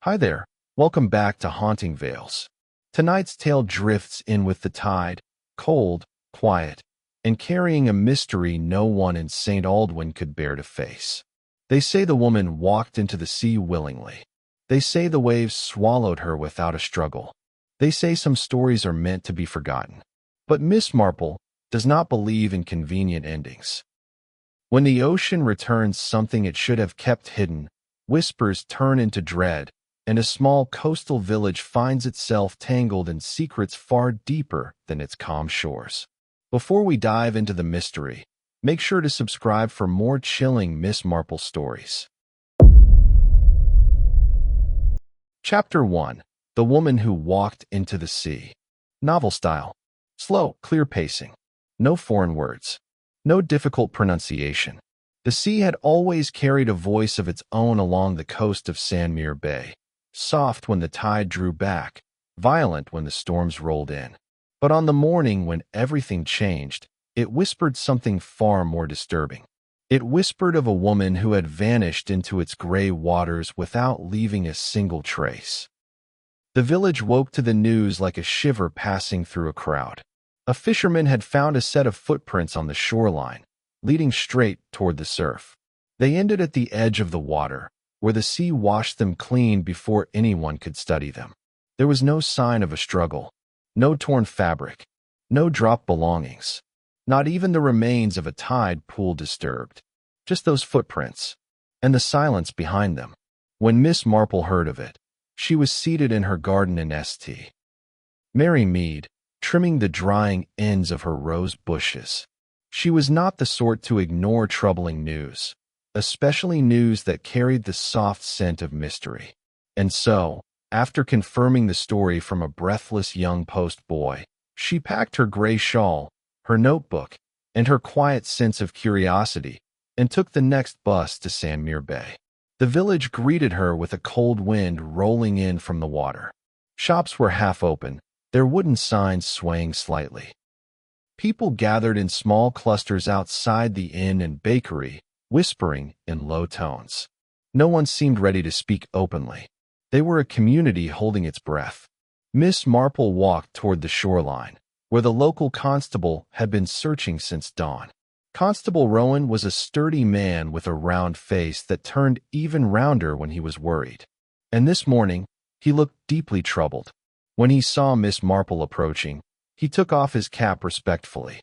Hi there, welcome back to Haunting Vales. Tonight's tale drifts in with the tide, cold, quiet, and carrying a mystery no one in St. Aldwyn could bear to face. They say the woman walked into the sea willingly. They say the waves swallowed her without a struggle. They say some stories are meant to be forgotten. But Miss Marple does not believe in convenient endings. When the ocean returns something it should have kept hidden, whispers turn into dread, and a small coastal village finds itself tangled in secrets far deeper than its calm shores. Before we dive into the mystery, make sure to subscribe for more chilling Miss Marple stories. Chapter 1. The Woman Who Walked into the Sea. Novel style. Slow, clear pacing. No foreign words. No difficult pronunciation. The sea had always carried a voice of its own along the coast of Sandmere Bay, soft when the tide drew back, violent when the storms rolled in. But on the morning when everything changed, it whispered something far more disturbing. It whispered of a woman who had vanished into its gray waters without leaving a single trace. The village woke to the news like a shiver passing through a crowd. A fisherman had found a set of footprints on the shoreline, leading straight toward the surf. They ended at the edge of the water, where the sea washed them clean before anyone could study them. There was no sign of a struggle, no torn fabric, no dropped belongings, not even the remains of a tide pool disturbed. Just those footprints, and the silence behind them. When Miss Marple heard of it, she was seated in her garden in St. Mary Mead, trimming the drying ends of her rose bushes. She was not the sort to ignore troubling news, especially news that carried the soft scent of mystery. And so, after confirming the story from a breathless young post boy, she packed her gray shawl, her notebook, and her quiet sense of curiosity, and took the next bus to Sandmere Bay. The village greeted her with a cold wind rolling in from the water. Shops were half open, their wooden signs swaying slightly. People gathered in small clusters outside the inn and bakery, whispering in low tones. No one seemed ready to speak openly. They were a community holding its breath. Miss Marple walked toward the shoreline, where the local constable had been searching since dawn. Constable Rowan was a sturdy man with a round face that turned even rounder when he was worried. And this morning, he looked deeply troubled. When he saw Miss Marple approaching, he took off his cap respectfully.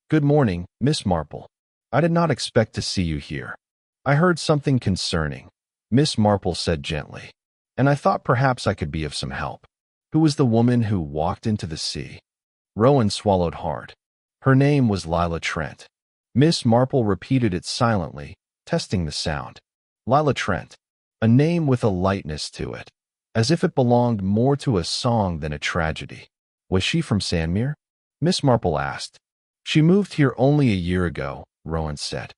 "Good morning, Miss Marple. I did not expect to see you here. I heard something concerning," Miss Marple said gently, "and I thought perhaps I could be of some help." Who was the woman who walked into the sea? Rowan swallowed hard. Her name was Lila Trent. Miss Marple repeated it silently, testing the sound. Lila Trent, a name with a lightness to it, as if it belonged more to a song than a tragedy. Was she from Sandmere? Miss Marple asked. "She moved here only a year ago," Rowan said.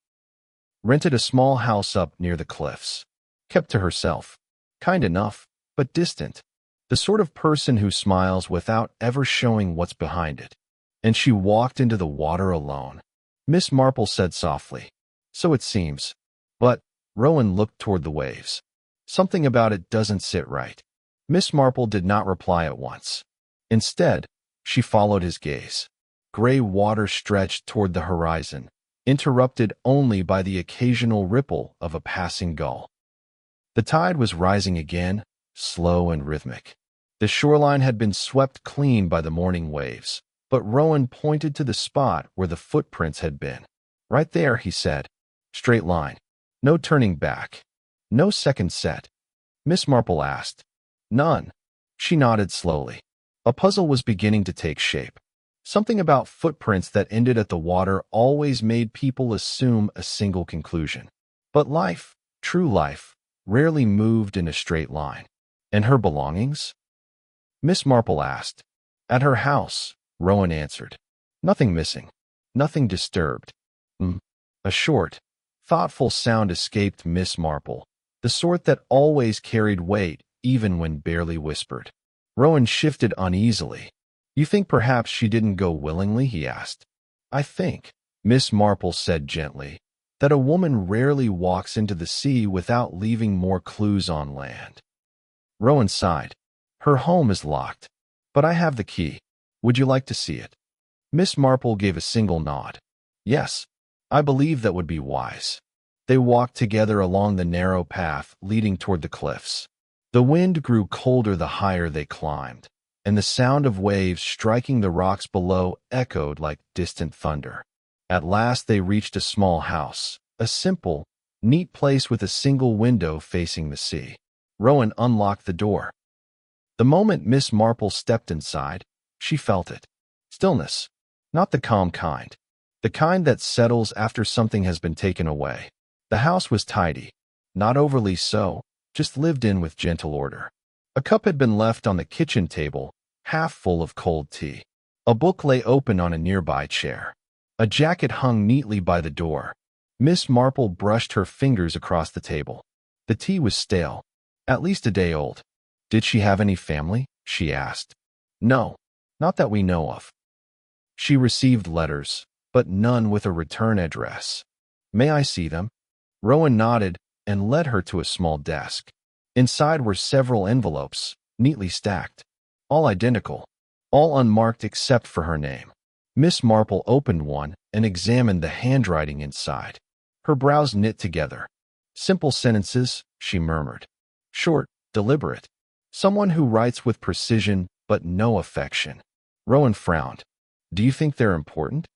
"Rented a small house up near the cliffs. Kept to herself. Kind enough, but distant. The sort of person who smiles without ever showing what's behind it. And she walked into the water alone," Miss Marple said softly. "So it seems. But," Rowan looked toward the waves. "Something about it doesn't sit right." Miss Marple did not reply at once. Instead, she followed his gaze. Gray water stretched toward the horizon, interrupted only by the occasional ripple of a passing gull. The tide was rising again, slow and rhythmic. The shoreline had been swept clean by the morning waves, but Rowan pointed to the spot where the footprints had been. "Right there," he said. "Straight line. No turning back. No second set." Miss Marple asked. "None." She nodded slowly. A puzzle was beginning to take shape. Something about footprints that ended at the water always made people assume a single conclusion. But life, true life, rarely moved in a straight line. And her belongings? Miss Marple asked. "At her house," Rowan answered. "Nothing missing. Nothing disturbed." A short, thoughtful sound escaped Miss Marple, the sort that always carried weight even when barely whispered. Rowan shifted uneasily. "You think perhaps she didn't go willingly?" he asked. "I think," Miss Marple said gently, "that a woman rarely walks into the sea without leaving more clues on land." Rowan sighed. Her home is locked. But I have the key. Would you like to see it? Miss Marple gave a single nod. Yes, I believe that would be wise. They walked together along the narrow path leading toward the cliffs. The wind grew colder the higher they climbed, and the sound of waves striking the rocks below echoed like distant thunder. At last they reached a small house, a simple, neat place with a single window facing the sea. Rowan unlocked the door. The moment Miss Marple stepped inside, she felt it. Stillness. Not the calm kind. The kind that settles after something has been taken away. The house was tidy. Not overly so, just lived in with gentle order. A cup had been left on the kitchen table, half full of cold tea. A book lay open on a nearby chair. A jacket hung neatly by the door. Miss Marple brushed her fingers across the table. The tea was stale, at least a day old. Did she have any family? She asked. No, not that we know of. She received letters, but none with a return address. May I see them? Rowan nodded and led her to a small desk. Inside were several envelopes, neatly stacked. All identical, all unmarked except for her name. Miss Marple opened one and examined the handwriting inside. Her brows knit together. Simple sentences, she murmured. Short, deliberate. Someone who writes with precision but no affection. Rowan frowned. Do you think they're important?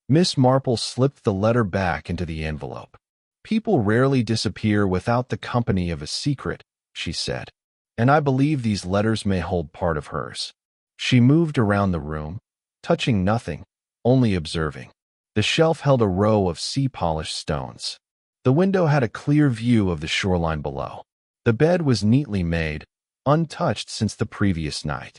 Miss Marple slipped the letter back into the envelope. People rarely disappear without the company of a secret, she said, and I believe these letters may hold part of hers. She moved around the room, touching nothing, only observing. The shelf held a row of sea-polished stones. The window had a clear view of the shoreline below. The bed was neatly made, untouched since the previous night.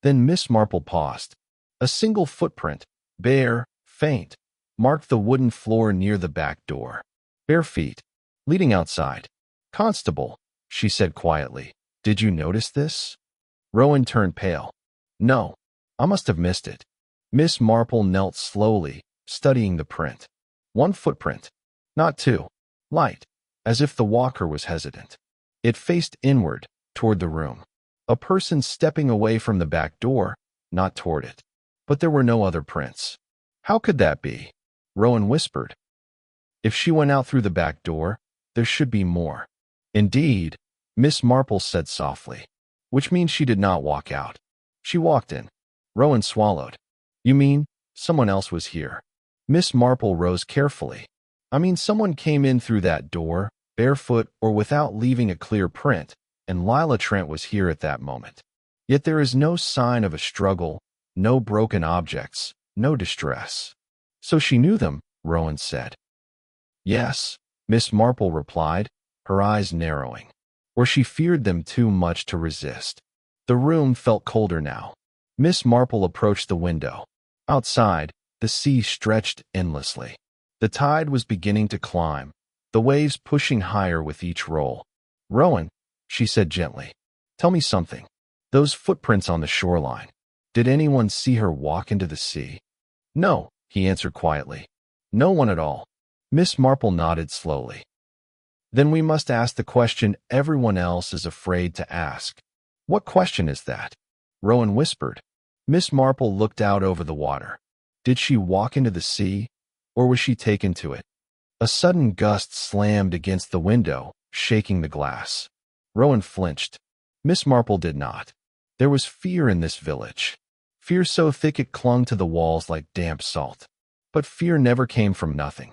Then Miss Marple paused. A single footprint, bare, faint, marked the wooden floor near the back door. Bare feet, leading outside. Constable, she said quietly, did you notice this? Rowan turned pale. No, I must have missed it. Miss Marple knelt slowly, studying the print. One footprint, not two. Light, as if the walker was hesitant. It faced inward, toward the room. A person stepping away from the back door, not toward it. But there were no other prints. How could that be? Rowan whispered. If she went out through the back door, there should be more. Indeed, Miss Marple said softly, which means she did not walk out. She walked in. Rowan swallowed. You mean, someone else was here? Miss Marple rose carefully. I mean, someone came in through that door, barefoot or without leaving a clear print, and Lila Trent was here at that moment. Yet there is no sign of a struggle, no broken objects, no distress. So she knew them, Rowan said. Yes, Miss Marple replied, her eyes narrowing. Or she feared them too much to resist. The room felt colder now. Miss Marple approached the window. Outside, the sea stretched endlessly. The tide was beginning to climb, the waves pushing higher with each roll. Rowan, she said gently, tell me something. Those footprints on the shoreline. Did anyone see her walk into the sea? No, he answered quietly. No one at all. Miss Marple nodded slowly. Then we must ask the question everyone else is afraid to ask. What question is that? Rowan whispered. Miss Marple looked out over the water. Did she walk into the sea, or was she taken to it? A sudden gust slammed against the window, shaking the glass. Rowan flinched. Miss Marple did not. There was fear in this village. Fear so thick it clung to the walls like damp salt. But fear never came from nothing.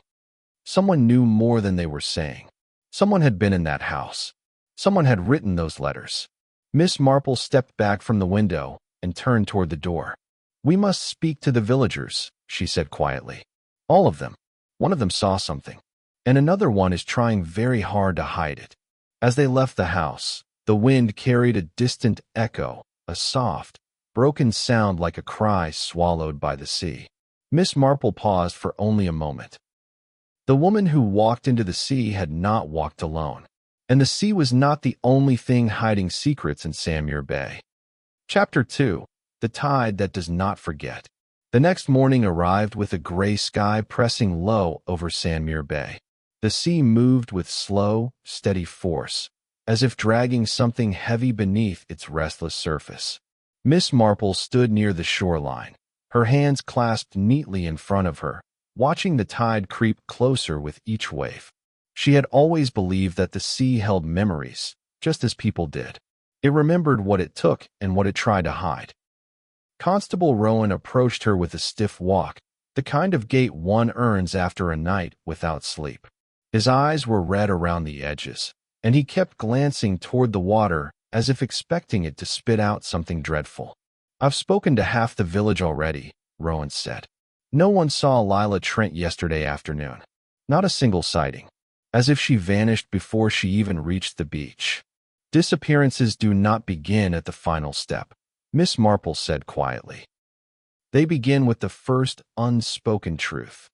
Someone knew more than they were saying. Someone had been in that house. Someone had written those letters. Miss Marple stepped back from the window and turned toward the door. We must speak to the villagers, she said quietly. All of them. One of them saw something, and another one is trying very hard to hide it. As they left the house, the wind carried a distant echo, a soft, broken sound like a cry swallowed by the sea. Miss Marple paused for only a moment. The woman who walked into the sea had not walked alone, and the sea was not the only thing hiding secrets in Samur Bay. Chapter 2. The Tide That Does Not Forget. The next morning arrived with a gray sky pressing low over Samur Bay. The sea moved with slow, steady force, as if dragging something heavy beneath its restless surface. Miss Marple stood near the shoreline, her hands clasped neatly in front of her, watching the tide creep closer with each wave. She had always believed that the sea held memories, just as people did. It remembered what it took and what it tried to hide. Constable Rowan approached her with a stiff walk, the kind of gait one earns after a night without sleep. His eyes were red around the edges, and he kept glancing toward the water as if expecting it to spit out something dreadful. "I've spoken to half the village already," Rowan said. "No one saw Lila Trent yesterday afternoon. Not a single sighting. As if she vanished before she even reached the beach." "Disappearances do not begin at the final step," Miss Marple said quietly. "They begin with the first unspoken truth."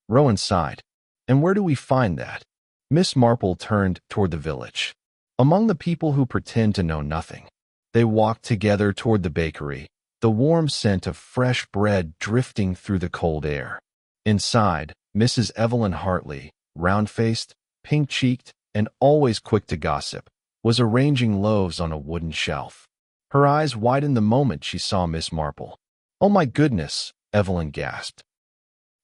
Rowan sighed. "And where do we find that?" Miss Marple turned toward the village. "Among the people who pretend to know nothing." They walked together toward the bakery, the warm scent of fresh bread drifting through the cold air. Inside, Mrs. Evelyn Hartley, round-faced, pink-cheeked, and always quick to gossip, was arranging loaves on a wooden shelf. Her eyes widened the moment she saw Miss Marple. "Oh my goodness," Evelyn gasped.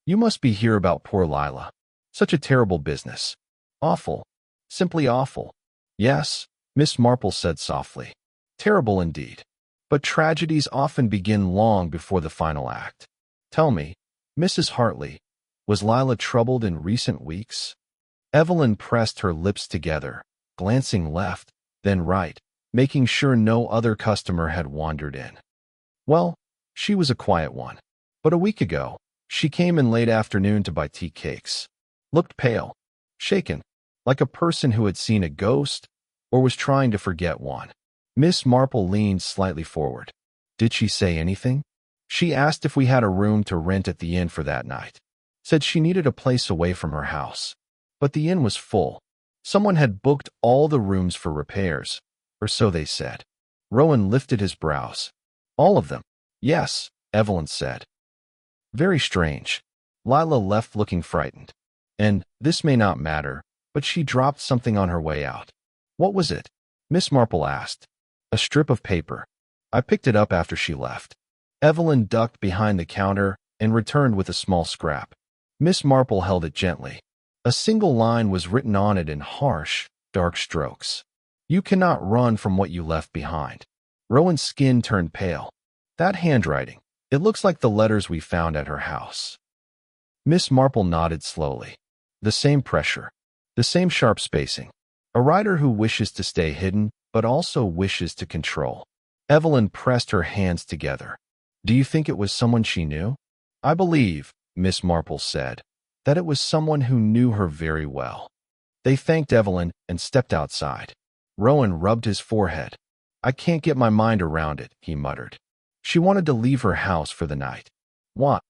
"You must be here about poor Lila. Such a terrible business. Awful. Simply awful." "Yes," Miss Marple said softly. "Terrible indeed. But tragedies often begin long before the final act. Tell me, Mrs. Hartley, was Lila troubled in recent weeks?" Evelyn pressed her lips together, glancing left, then right, making sure no other customer had wandered in. "Well, she was a quiet one. But a week ago, she came in late afternoon to buy tea cakes. Looked pale, shaken, like a person who had seen a ghost or was trying to forget one." Miss Marple leaned slightly forward. "Did she say anything?" "She asked if we had a room to rent at the inn for that night. Said she needed a place away from her house. But the inn was full. Someone had booked all the rooms for repairs, or so they said." Rowan lifted his brows. "All of them?" "Yes," Evelyn said. "Very strange." Lila left looking frightened. "And this may not matter, but she dropped something on her way out." "What was it?" Miss Marple asked. "A strip of paper. I picked it up after she left." Evelyn ducked behind the counter and returned with a small scrap. Miss Marple held it gently. A single line was written on it in harsh, dark strokes. "You cannot run from what you left behind." Rowan's skin turned pale. "That handwriting. It looks like the letters we found at her house." Miss Marple nodded slowly. "The same pressure. The same sharp spacing. A writer who wishes to stay hidden, but also wishes to control." Evelyn pressed her hands together. "Do you think it was someone she knew?" "I believe," Miss Marple said, "that it was someone who knew her very well." They thanked Evelyn and stepped outside. Rowan rubbed his forehead. "I can't get my mind around it," he muttered. "She wanted to leave her house for the night." "What?"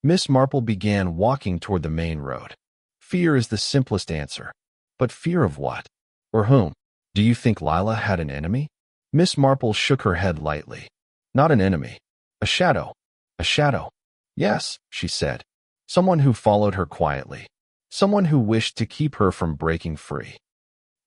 Miss Marple began walking toward the main road. "Fear is the simplest answer. But fear of what? Or whom? Do you think Lila had an enemy?" Miss Marple shook her head lightly. "Not an enemy. A shadow. A shadow." "Yes," she said. "Someone who followed her quietly. Someone who wished to keep her from breaking free."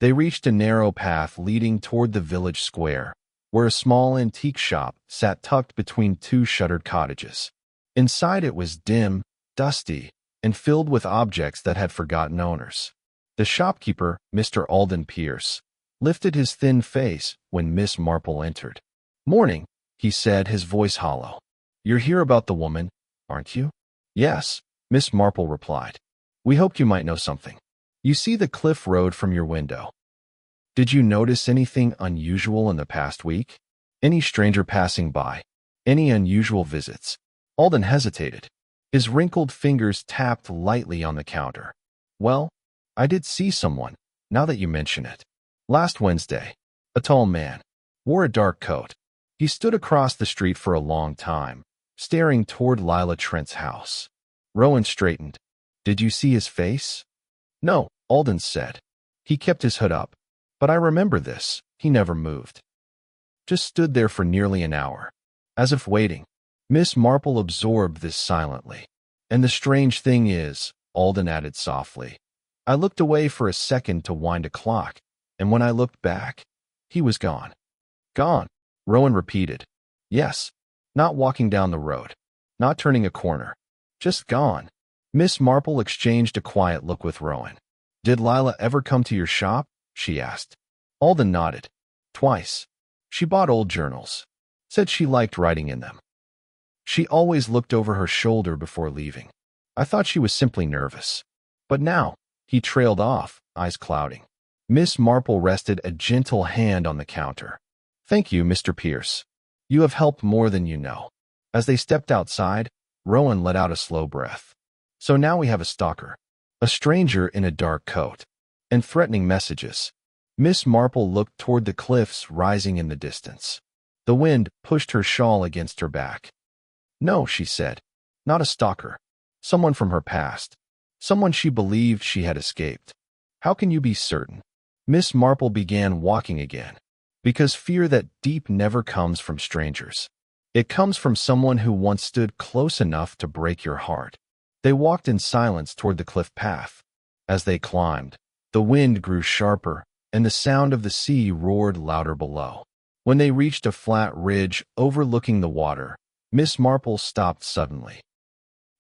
They reached a narrow path leading toward the village square, where a small antique shop sat tucked between two shuttered cottages. Inside it was dim, dusty, and filled with objects that had forgotten owners. The shopkeeper, Mr. Alden Pierce, lifted his thin face when Miss Marple entered. "Morning," he said, his voice hollow. "You're here about the woman, aren't you?" "Yes," Miss Marple replied. "We hoped you might know something. You see the cliff road from your window. Did you notice anything unusual in the past week? Any stranger passing by? Any unusual visits?" Alden hesitated. His wrinkled fingers tapped lightly on the counter. "Well, I did see someone, now that you mention it. Last Wednesday. A tall man. Wore a dark coat. He stood across the street for a long time, staring toward Lila Trent's house." Rowan straightened. "Did you see his face?" "No," Alden said. "He kept his hood up. But I remember this. He never moved. Just stood there for nearly an hour, as if waiting." Miss Marple absorbed this silently. "And the strange thing is," Alden added softly, "I looked away for a second to wind a clock, and when I looked back, he was gone. Gone, Rowan repeated. Yes, not walking down the road, not turning a corner, just gone. Miss Marple exchanged a quiet look with Rowan. Did Lila ever come to your shop? She asked. Alden nodded. Twice. She bought old journals. Said she liked writing in them. She always looked over her shoulder before leaving. I thought she was simply nervous. But now, he trailed off, eyes clouding. Miss Marple rested a gentle hand on the counter. Thank you, Mr. Pierce. You have helped more than you know. As they stepped outside, Rowan let out a slow breath. So now we have a stalker. A stranger in a dark coat. And threatening messages. Miss Marple looked toward the cliffs rising in the distance. The wind pushed her shawl against her back. No, she said. Not a stalker. Someone from her past. Someone she believed she had escaped. How can you be certain? Miss Marple began walking again. Because fear that deep never comes from strangers. It comes from someone who once stood close enough to break your heart. They walked in silence toward the cliff path. As they climbed, the wind grew sharper, and the sound of the sea roared louder below. When they reached a flat ridge overlooking the water, Miss Marple stopped suddenly.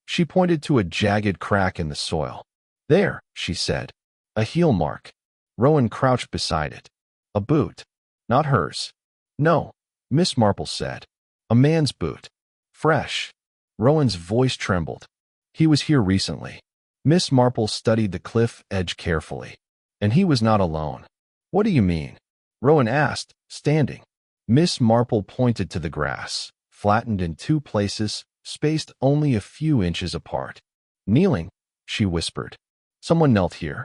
She pointed to a jagged crack in the soil. There, she said. A heel mark. Rowan crouched beside it. A boot. Not hers. No, Miss Marple said. A man's boot. Fresh. Rowan's voice trembled. He was here recently. Miss Marple studied the cliff edge carefully. And he was not alone. What do you mean? Rowan asked, standing. Miss Marple pointed to the grass, flattened in two places, spaced only a few inches apart. Kneeling, she whispered. Someone knelt here.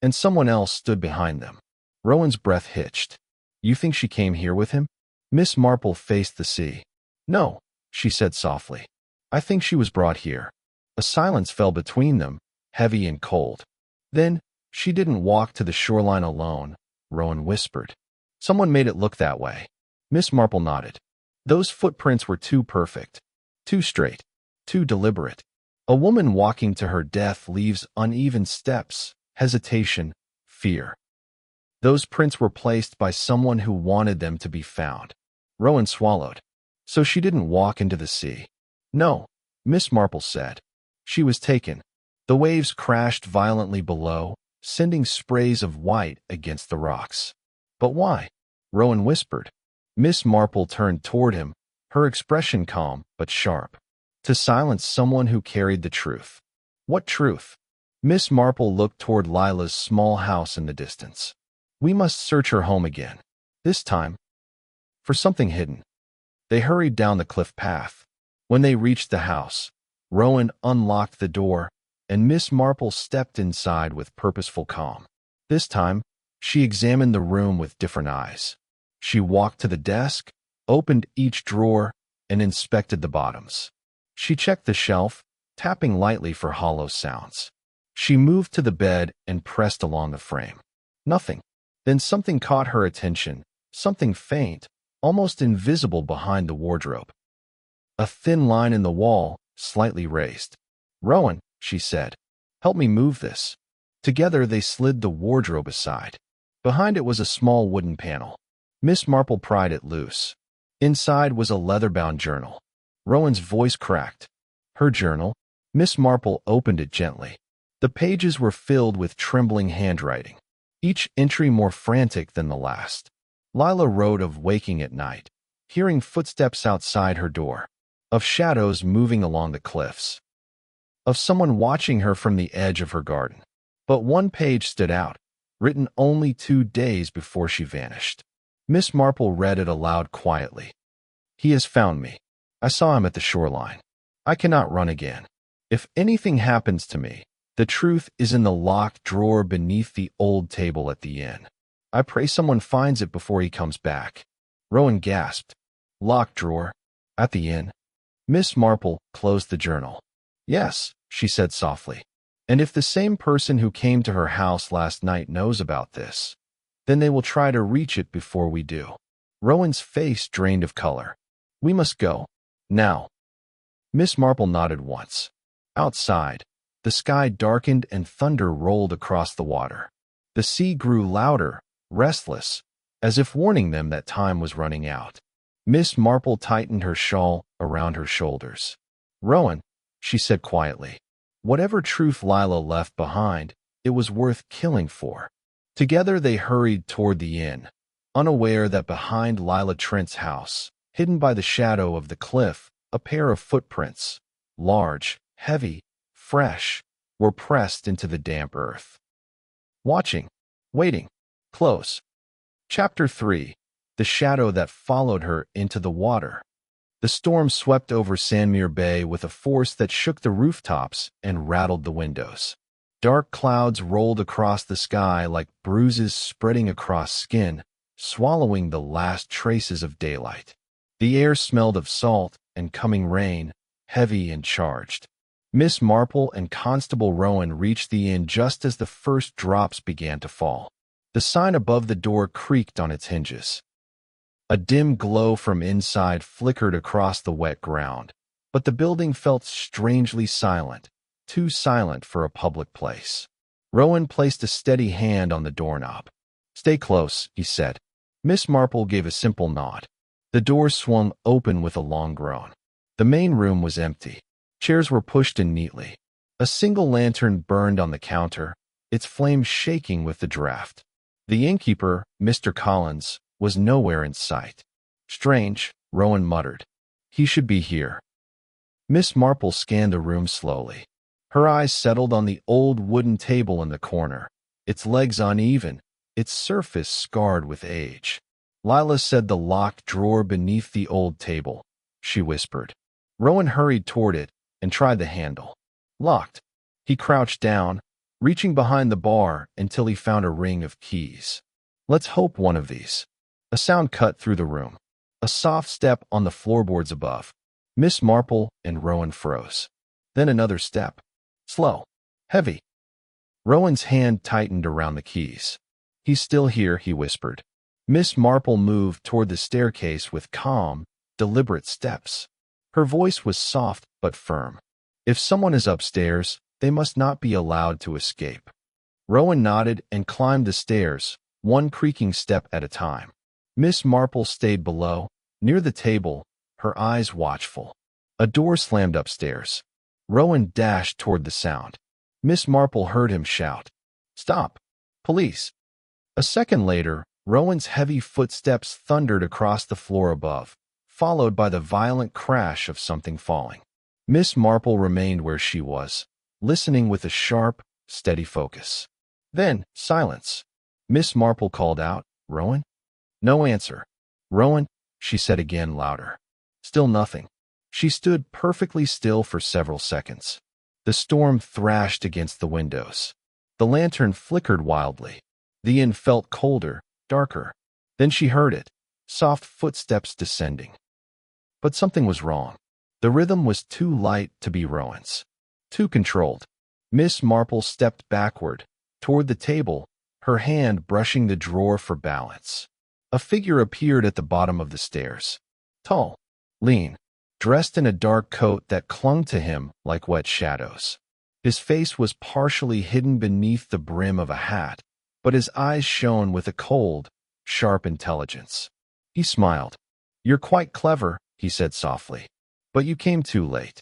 And someone else stood behind them. Rowan's breath hitched. You think she came here with him? Miss Marple faced the sea. No, she said softly. I think she was brought here. A silence fell between them, heavy and cold. Then, she didn't walk to the shoreline alone, Rowan whispered. Someone made it look that way. Miss Marple nodded. Those footprints were too perfect. Too straight. Too deliberate. A woman walking to her death leaves uneven steps, hesitation, fear. Those prints were placed by someone who wanted them to be found. Rowan swallowed. So she didn't walk into the sea. No, Miss Marple said. She was taken. The waves crashed violently below, sending sprays of white against the rocks. But why? Rowan whispered. Miss Marple turned toward him, her expression calm but sharp. To silence someone who carried the truth. What truth? Miss Marple looked toward Lila's small house in the distance. We must search her home again. This time, for something hidden. They hurried down the cliff path. When they reached the house, Rowan unlocked the door, and Miss Marple stepped inside with purposeful calm. This time, she examined the room with different eyes. She walked to the desk, opened each drawer, and inspected the bottoms. She checked the shelf, tapping lightly for hollow sounds. She moved to the bed and pressed along the frame. Nothing. Then something caught her attention, something faint, almost invisible behind the wardrobe. A thin line in the wall, slightly raised. Rowan, she said, help me move this. Together they slid the wardrobe aside. Behind it was a small wooden panel. Miss Marple pried it loose. Inside was a leather-bound journal. Rowan's voice cracked. Her journal? Miss Marple opened it gently. The pages were filled with trembling handwriting, each entry more frantic than the last. Lila wrote of waking at night, hearing footsteps outside her door, of shadows moving along the cliffs, of someone watching her from the edge of her garden. But one page stood out, written only 2 days before she vanished. Miss Marple read it aloud quietly. He has found me. I saw him at the shoreline. I cannot run again. If anything happens to me, the truth is in the locked drawer beneath the old table at the inn. I pray someone finds it before he comes back. Rowan gasped. Locked drawer? At the inn? Miss Marple closed the journal. Yes, she said softly. And if the same person who came to her house last night knows about this, then they will try to reach it before we do. Rowan's face drained of color. We must go. Now. Miss Marple nodded once. Outside, the sky darkened and thunder rolled across the water. The sea grew louder, restless, as if warning them that time was running out. Miss Marple tightened her shawl around her shoulders. "Rowan," she said quietly, "whatever truth Lila left behind, it was worth killing for." Together they hurried toward the inn, unaware that behind Lila Trent's house, hidden by the shadow of the cliff, a pair of footprints, large, heavy, fresh, were pressed into the damp earth. Watching, waiting, close. Chapter 3. The shadow that followed her into the water. The storm swept over Sandmere Bay with a force that shook the rooftops and rattled the windows. Dark clouds rolled across the sky like bruises spreading across skin, swallowing the last traces of daylight. The air smelled of salt and coming rain, heavy and charged. Miss Marple and Constable Rowan reached the inn just as the first drops began to fall. The sign above the door creaked on its hinges. A dim glow from inside flickered across the wet ground, but the building felt strangely silent, too silent for a public place. Rowan placed a steady hand on the doorknob. "Stay close," he said. Miss Marple gave a simple nod. The door swung open with a long groan. The main room was empty. Chairs were pushed in neatly. A single lantern burned on the counter, its flame shaking with the draft. The innkeeper, Mr. Collins, was nowhere in sight. "Strange," Rowan muttered. "He should be here." Miss Marple scanned the room slowly. Her eyes settled on the old wooden table in the corner, its legs uneven, its surface scarred with age. "Lila said the locked drawer beneath the old table," she whispered. Rowan hurried toward it and tried the handle. Locked. He crouched down, reaching behind the bar until he found a ring of keys. "Let's hope one of these." A sound cut through the room. A soft step on the floorboards above. Miss Marple and Rowan froze. Then another step. Slow. Heavy. Rowan's hand tightened around the keys. "He's still here," he whispered. Miss Marple moved toward the staircase with calm, deliberate steps. Her voice was soft but firm. "If someone is upstairs, they must not be allowed to escape." Rowan nodded and climbed the stairs, one creaking step at a time. Miss Marple stayed below, near the table, her eyes watchful. A door slammed upstairs. Rowan dashed toward the sound. Miss Marple heard him shout, "Stop! Police!" A second later, Rowan's heavy footsteps thundered across the floor above, followed by the violent crash of something falling. Miss Marple remained where she was, listening with a sharp, steady focus. Then, silence. Miss Marple called out, "Rowan?" No answer. "Rowan," she said again louder. Still nothing. She stood perfectly still for several seconds. The storm thrashed against the windows. The lantern flickered wildly. The inn felt colder, darker. Then she heard it, soft footsteps descending. But something was wrong. The rhythm was too light to be Rowan's. Too controlled. Miss Marple stepped backward, toward the table, her hand brushing the drawer for balance. A figure appeared at the bottom of the stairs. Tall, lean, dressed in a dark coat that clung to him like wet shadows. His face was partially hidden beneath the brim of a hat, but his eyes shone with a cold, sharp intelligence. He smiled. "You're quite clever," he said softly. "But you came too late."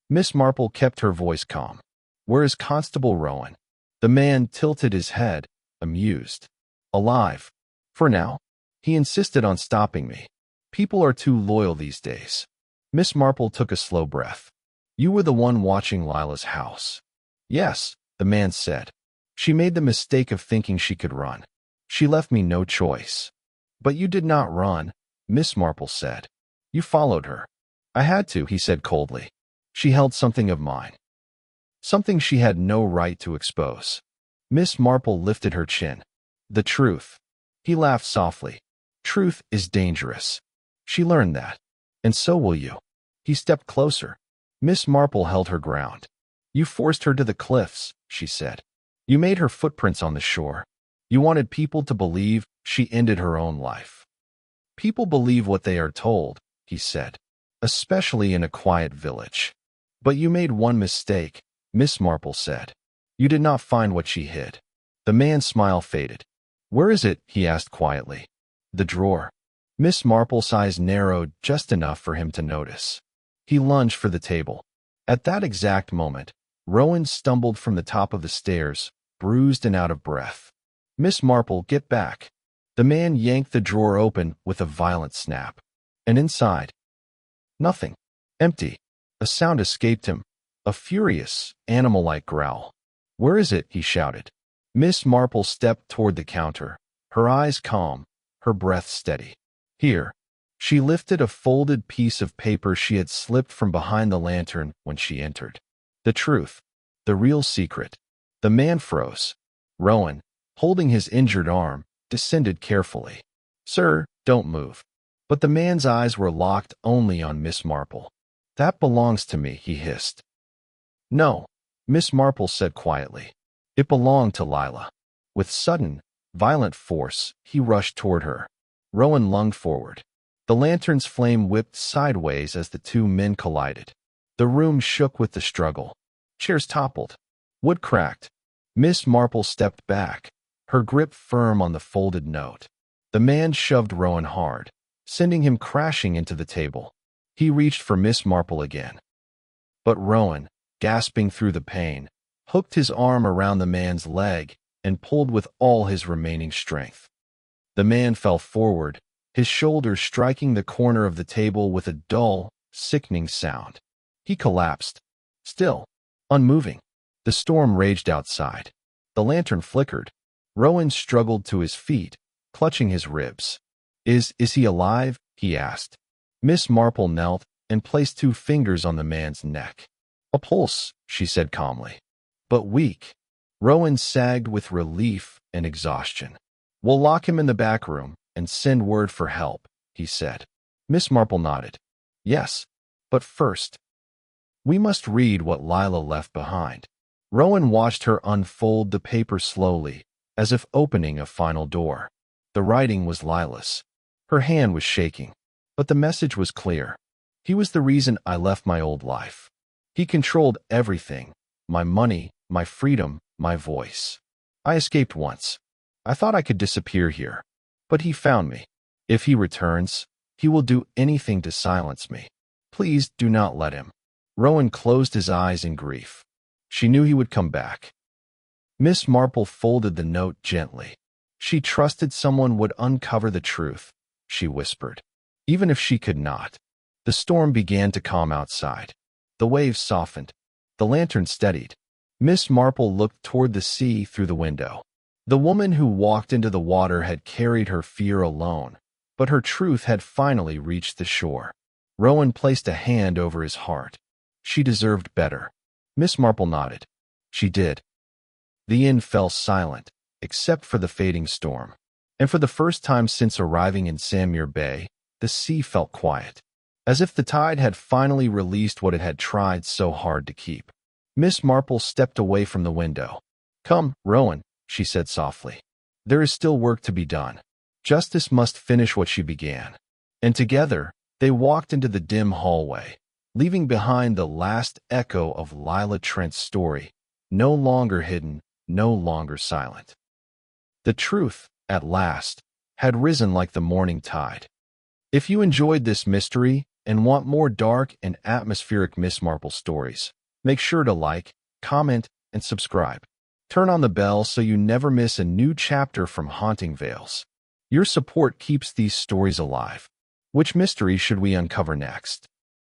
Miss Marple kept her voice calm. "Where is Constable Rowan?" The man tilted his head, amused. "Alive. For now." He insisted on stopping me. "People are too loyal these days." Miss Marple took a slow breath. "You were the one watching Lila's house." "Yes," the man said. "She made the mistake of thinking she could run. She left me no choice." "But you did not run," Miss Marple said. "You followed her." "I had to," he said coldly. "She held something of mine. Something she had no right to expose." Miss Marple lifted her chin. "The truth." He laughed softly. "Truth is dangerous. She learned that. And so will you." He stepped closer. Miss Marple held her ground. "You forced her to the cliffs," she said. "You made her footprints on the shore. You wanted people to believe she ended her own life." "People believe what they are told," he said, "especially in a quiet village." "But you made one mistake," Miss Marple said. "You did not find what she hid." The man's smile faded. Where is it? He asked quietly. The drawer. Miss Marple's eyes narrowed just enough for him to notice. He lunged for the table. At that exact moment, Rowan stumbled from the top of the stairs, bruised and out of breath. Miss Marple, get back. The man yanked the drawer open with a violent snap. And inside, nothing. Empty. A sound escaped him, a furious, animal-like growl. Where is it? He shouted. Miss Marple stepped toward the counter, her eyes calm, her breath steady. Here. She lifted a folded piece of paper she had slipped from behind the lantern when she entered. The truth. The real secret. The man froze. Rowan, holding his injured arm, descended carefully. Sir, don't move. But the man's eyes were locked only on Miss Marple. That belongs to me, he hissed. No, Miss Marple said quietly. It belonged to Lila. With sudden, violent force, he rushed toward her. Rowan lunged forward. The lantern's flame whipped sideways as the two men collided. The room shook with the struggle. Chairs toppled. Wood cracked. Miss Marple stepped back, her grip firm on the folded note. The man shoved Rowan hard, sending him crashing into the table. He reached for Miss Marple again. But Rowan, gasping through the pain, hooked his arm around the man's leg and pulled with all his remaining strength. The man fell forward, his shoulders striking the corner of the table with a dull, sickening sound. He collapsed, still, unmoving. The storm raged outside. The lantern flickered. Rowan struggled to his feet, clutching his ribs. Is he alive? He asked. Miss Marple knelt and placed 2 fingers on the man's neck. A pulse, she said calmly. But weak. Rowan sagged with relief and exhaustion. We'll lock him in the back room and send word for help, he said. Miss Marple nodded. Yes, but first, we must read what Lila left behind. Rowan watched her unfold the paper slowly, as if opening a final door. The writing was Lila's. Her hand was shaking, but the message was clear. He was the reason I left my old life. He controlled everything, my money, my freedom, my voice. I escaped once. I thought I could disappear here, but he found me. If he returns, he will do anything to silence me. Please do not let him. Rowan closed his eyes in grief. She knew he would come back. Miss Marple folded the note gently. She trusted someone would uncover the truth, she whispered. Even if she could not. The storm began to calm outside. The waves softened. The lantern steadied. Miss Marple looked toward the sea through the window. The woman who walked into the water had carried her fear alone, but her truth had finally reached the shore. Rowan placed a hand over his heart. She deserved better. Miss Marple nodded. She did. The inn fell silent, except for the fading storm. And for the first time since arriving in Samir Bay, the sea felt quiet, as if the tide had finally released what it had tried so hard to keep. Miss Marple stepped away from the window. Come, Rowan, she said softly. There is still work to be done. Justice must finish what she began. And together, they walked into the dim hallway, leaving behind the last echo of Lila Trent's story, no longer hidden, no longer silent. The truth, at last, had risen like the morning tide. If you enjoyed this mystery and want more dark and atmospheric Miss Marple stories, make sure to like, comment, and subscribe. Turn on the bell so you never miss a new chapter from Haunting Vales. Your support keeps these stories alive. Which mystery should we uncover next?